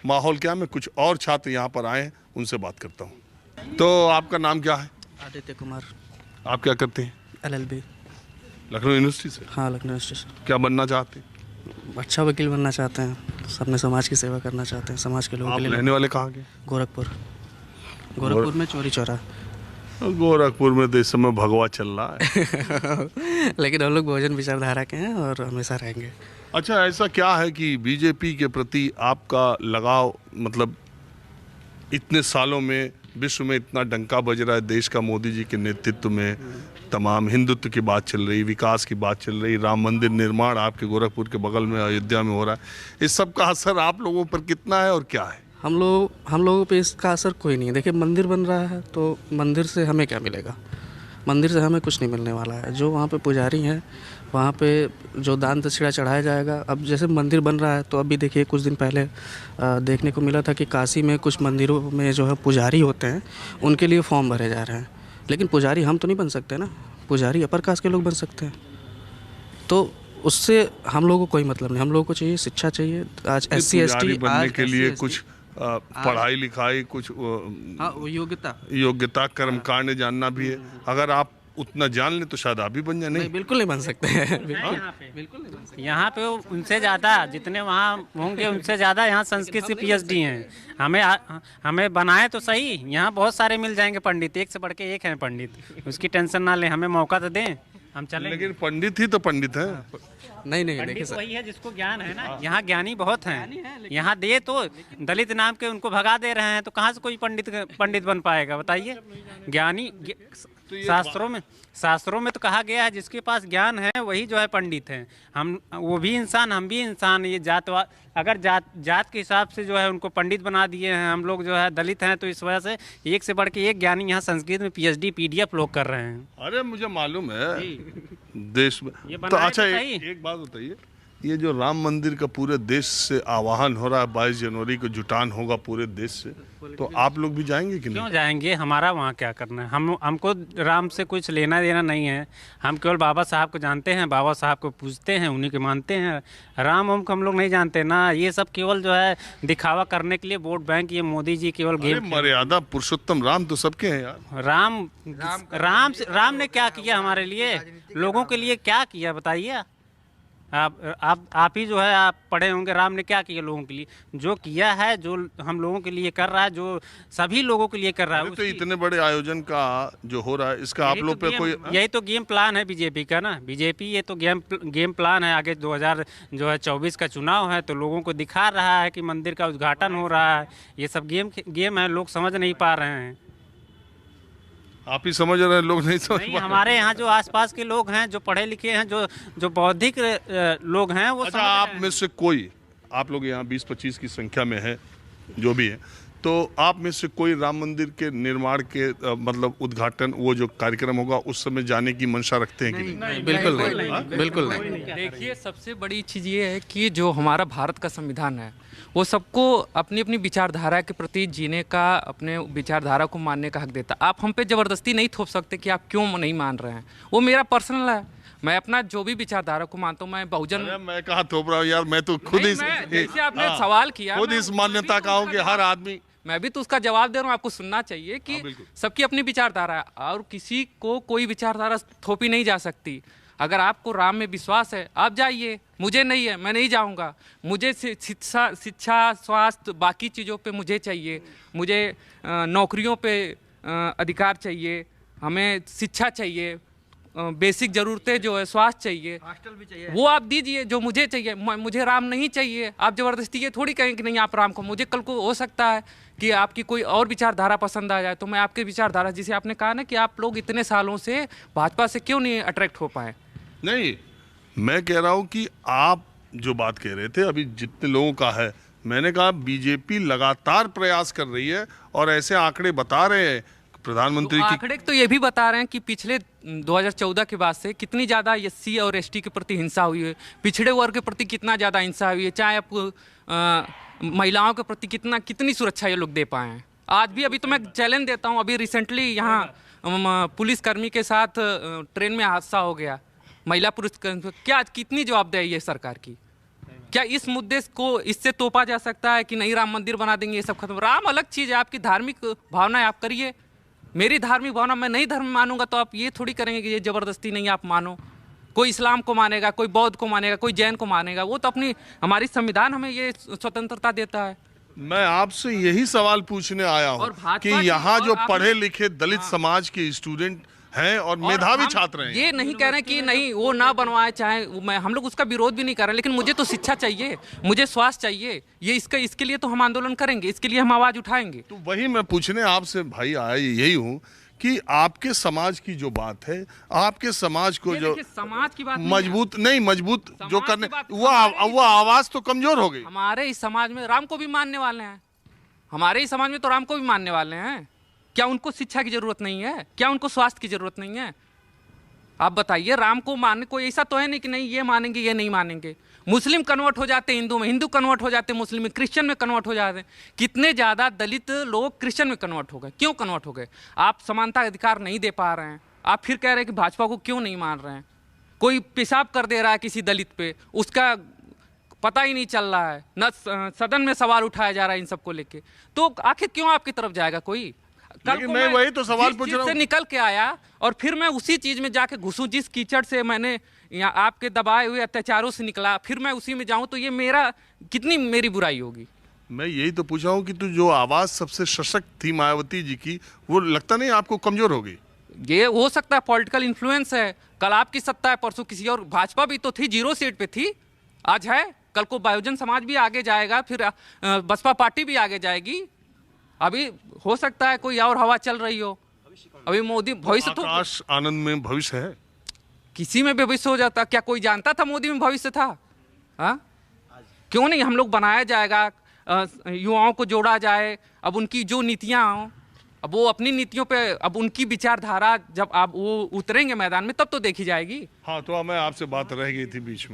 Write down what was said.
माहौल क्या है, मैं कुछ और छात्र यहाँ पर आए हैं उनसे बात करता हूँ। तो आपका नाम क्या है? आदित्य कुमार। आप क्या करते हैं? LLB। लखनऊ यूनिवर्सिटी से। हाँ, लखनऊ स्टेशन। क्या बनना चाहते हैं? अच्छा वकील बनना चाहते हैं, अपने समाज की सेवा करना चाहते हैं, समाज के लोगों आप के लिए। रहने वाले कहाँ के? गोरखपुर में चोरी चौरा। गोरखपुर में तो इस समय भगवा चल रहा है। लेकिन हम लोग बहुजन विचारधारा के हैं और हमेशा रहेंगे। अच्छा, ऐसा क्या है कि बीजेपी के प्रति आपका लगाव, मतलब इतने सालों में विश्व में इतना डंका बज रहा है देश का, मोदी जी के नेतृत्व में तमाम हिंदुत्व की बात चल रही, विकास की बात चल रही, राम मंदिर निर्माण आपके गोरखपुर के बगल में अयोध्या में हो रहा है, इस सब का असर आप लोगों पर कितना है और क्या है? हम लोगों पे इसका असर कोई नहीं है। देखिए, मंदिर बन रहा है तो मंदिर से हमें क्या मिलेगा? मंदिर से हमें कुछ नहीं मिलने वाला है। जो वहाँ पे पुजारी हैं, वहाँ पे जो दान दक्षिणा चढ़ाया जाएगा। अब जैसे मंदिर बन रहा है तो अभी देखिए, कुछ दिन पहले देखने को मिला था कि काशी में कुछ मंदिरों में जो है पुजारी होते हैं, उनके लिए फॉर्म भरे जा रहे हैं। लेकिन पुजारी हम तो नहीं बन सकते ना, पुजारी अपर कास्ट के लोग बन सकते हैं। तो उससे हम लोगों को कोई मतलब नहीं। हम लोगों को चाहिए शिक्षा चाहिए। आज SC ST बनने के लिए कुछ पढ़ाई लिखाई, कुछ योग्यता कर्मकांड जानना भी है। अगर आप उतना जान ले तो शायद आप भी बन जाए। नहीं, बिल्कुल नहीं बन सकते हैं। बिल्कुल नहीं बन सकते। यहाँ पे उनसे ज़्यादा जितने वहाँ होंगे उनसे ज़्यादा यहाँ संस्कृत से PhD हैं। हमें बनाए तो सही, यहाँ बहुत सारे मिल जाएंगे पंडित, एक से बढ़ के एक हैं पंडित। उसकी टेंशन ना लें, हमें मौका तो दें, हम चलें। लेकिन पंडित ही तो पंडित है। नहीं, देखिए पंडित सर, वही है जिसको ज्ञान है ना। यहाँ ज्ञानी बहुत हैं। यहाँ दे तो दलित नाम के उनको भगा दे रहे हैं, तो कहाँ से कोई पंडित बन पाएगा बताइए? ज्ञानी शास्त्रों में तो कहा गया है जिसके पास ज्ञान है वही जो है पंडित है। वो भी इंसान, हम भी इंसान। ये अगर जात के हिसाब से जो है उनको पंडित बना दिए हैं, हम लोग जो है दलित हैं, तो इस वजह से एक से बढ़ के एक ज्ञानी यहाँ संस्कृत में PhD PDF लोग कर रहे हैं। अरे मुझे मालूम है देश में। तो अच्छा, एक बात बताइए, ये जो राम मंदिर का पूरे देश से आह्वान हो रहा है, 22 जनवरी को जुटान होगा पूरे देश से, तो आप लोग भी जाएंगे कि नहीं? क्यों जाएंगे? हमारा वहाँ क्या करना है? हमको राम से कुछ लेना देना नहीं है। हम केवल बाबा साहब को जानते हैं, बाबा साहब को पूजते हैं, उन्हीं के मानते हैं। राम को हम लोग नहीं जानते ना। ये सब केवल जो है दिखावा करने के लिए वोट बैंक, ये मोदी जी केवल गेम। मर्यादा पुरुषोत्तम राम तो सबके हैं यार। राम ने क्या किया हमारे लिए, लोगों के लिए क्या किया बताइए? आप ही जो है आप पढ़े होंगे, राम ने क्या किया लोगों के लिए? जो किया है, जो हम लोगों के लिए कर रहा है, जो सभी लोगों के लिए कर रहा है। तो इतने बड़े आयोजन का जो हो रहा है, इसका आप लोग पे कोई? यही तो गेम प्लान है बीजेपी का ना। बीजेपी ये तो गेम प्लान है। आगे 2024 का चुनाव है, तो लोगों को दिखा रहा है कि मंदिर का उद्घाटन हो रहा है। ये सब गेम है, लोग समझ नहीं पा रहे हैं। आप ही समझ रहे हैं, लोग नहीं समझ नहीं, हमारे यहाँ जो आसपास के लोग हैं, जो पढ़े लिखे हैं, जो बौद्धिक लोग हैं, वो अच्छा, आप में से कोई, आप लोग यहाँ 20-25 की संख्या में है, जो भी है, तो आप में से कोई राम मंदिर के निर्माण के मतलब उद्घाटन, वो जो कार्यक्रम होगा उस समय जाने की मंशा रखते हैं कि नहीं? बिल्कुल नहीं, बिल्कुल नहीं। देखिए, सबसे बड़ी चीज़ ये है कि जो हमारा भारत का संविधान है, वो सबको अपनी अपनी विचारधारा के प्रति जीने का, अपने विचारधारा को मानने का हक देता है। आप हम पे ज़बरदस्ती नहीं थोप सकते कि आप क्यों नहीं मान रहे हैं। वो मेरा पर्सनल है, मैं अपना जो भी विचारधारा को मानता हूँ। मैं बहुजन, मैं कहाँ थोप रहा हूँ यार, मैं तो खुद ही, जैसे आपने सवाल किया, खुद इस मान्यता का हूँ कि हर आदमी, मैं भी तो उसका जवाब दे रहा हूँ। आपको सुनना चाहिए कि सबकी अपनी विचारधारा है और किसी को कोई विचारधारा थोपी नहीं जा सकती। अगर आपको राम में विश्वास है, आप जाइए, मुझे नहीं है, मैं नहीं जाऊंगा। मुझे शिक्षा, स्वास्थ्य, बाकी चीज़ों पे मुझे चाहिए। मुझे नौकरियों पे अधिकार चाहिए, हमें शिक्षा चाहिए, बेसिक ज़रूरतें जो है, स्वास्थ्य चाहिए, हॉस्टल भी चाहिए, वो आप दीजिए जो मुझे चाहिए। मुझे राम नहीं चाहिए, आप ज़बरदस्ती ये थोड़ी कहें कि नहीं आप राम को। मुझे कल को हो सकता है कि आपकी कोई और विचारधारा पसंद आ जाए, तो मैं आपके विचारधारा, जिसे आपने कहा ना कि आप लोग इतने सालों से भाजपा से क्यों नहीं अट्रैक्ट हो पाए। नहीं, मैं कह रहा हूं कि आप जो बात कह रहे थे अभी जितने लोगों का है, मैंने कहा बीजेपी लगातार प्रयास कर रही है और ऐसे आंकड़े बता रहे हैं प्रधानमंत्री तो की। आंकड़े तो ये भी बता रहे हैं कि पिछले 2014 के बाद से कितनी ज़्यादा SC और ST के प्रति हिंसा हुई है, पिछड़े वर्ग के प्रति कितना ज़्यादा हिंसा हुई है, चाहे आप महिलाओं के प्रति कितनी सुरक्षा ये लोग दे पाए हैं। आज भी, अभी तो मैं चैलेंज देता हूँ, अभी रिसेंटली यहाँ पुलिसकर्मी के साथ ट्रेन में हादसा हो गया, महिला पुलिसकर्मी, क्या कितनी जवाबदेही है सरकार की? क्या इस मुद्दे को इससे तोपा जा सकता है कि नहीं राम मंदिर बना देंगे, ये सब खत्म? राम अलग चीज़ है, आपकी धार्मिक भावना आप करिए, मेरी धार्मिक भावना, मैं नहीं धर्म मानूंगा तो आप ये थोड़ी करेंगे कि ये ज़बरदस्ती नहीं आप मानो। कोई इस्लाम को मानेगा, कोई बौद्ध को मानेगा, कोई जैन को मानेगा, वो तो अपनी, हमारी संविधान हमें ये स्वतंत्रता देता है। मैं आपसे यही सवाल पूछने आया हूँ कि यहाँ जो पढ़े लिखे दलित समाज के स्टूडेंट हैं और मेधावी छात्र हैं, ये नहीं कह रहे कि नहीं वो ना बनवाए, चाहे मैं, हम लोग उसका विरोध भी नहीं कर रहे, लेकिन मुझे तो शिक्षा चाहिए, मुझे स्वास्थ्य चाहिए, ये इसके लिए तो हम आंदोलन करेंगे, इसके लिए हम आवाज उठाएंगे। तो वही मैं पूछने आपसे भाई आया यही हूँ कि आपके समाज की जो बात है, आपके समाज को जो समाज की बात मजबूत जो करने, वो आवाज तो कमजोर हो गई। हमारे इस समाज में राम को भी मानने वाले हैं, हमारे इस समाज में तो राम को भी मानने वाले हैं। क्या उनको शिक्षा की जरूरत नहीं है? क्या उनको स्वास्थ्य की जरूरत नहीं है? आप बताइए, राम को मानने कोई ऐसा तो है नहीं कि नहीं ये मानेंगे ये नहीं मानेंगे। मुस्लिम कन्वर्ट हो जाते हिंदू में, हिंदू कन्वर्ट हो जाते मुस्लिम में, क्रिश्चियन में कन्वर्ट हो जाते हैं। कितने ज़्यादा दलित लोग क्रिश्चियन में कन्वर्ट हो गए, क्यों कन्वर्ट हो गए? आप समानता अधिकार नहीं दे पा रहे हैं, आप फिर कह रहे हैं कि भाजपा को क्यों नहीं मान रहे हैं। कोई पेशाब कर दे रहा है किसी दलित पे, उसका पता ही नहीं चल रहा है, न सदन में सवाल उठाया जा रहा है इन सबको लेके, तो आखिर क्यों आपकी तरफ जाएगा कोई? कल मैं वही तो सवाल पूछ रहा हूं, निकल के आया और फिर मैं उसी चीज में जाके घुसूं, जिस कीचड़ से मैंने यहाँ आपके दबाए हुए अत्याचारों से निकला, फिर मैं उसी में जाऊं, तो ये मेरा कितनी मेरी बुराई होगी? मैं यही तो पूछा हूं कि तू जो आवाज सबसे सशक्त थी मायावती जी की, वो लगता नहीं आपको कमजोर हो गई? ये हो सकता है पॉलिटिकल इन्फ्लुएंस है, कल आपकी सत्ता है, परसों किसी और, भाजपा भी तो थी 0 सीट पे थी, आज है, कल को बहुजन समाज भी आगे जाएगा, फिर बसपा पार्टी भी आगे जाएगी। अभी हो सकता है कोई और हवा चल रही हो, अभी मोदी भविष्य तो आकाश आनंद में भविष्य है, किसी में भी भविष्य हो जाता। क्या कोई जानता था मोदी में भविष्य था? हाँ, क्यों नहीं हम लोग बनाया जाएगा, युवाओं को जोड़ा जाए, अब उनकी जो नीतियाँ हों, अब वो अपनी नीतियों पे, अब उनकी विचारधारा जब आप वो उतरेंगे मैदान में तब तो देखी जाएगी। हाँ, तो मैं आपसे बात रह गई थी बीच में।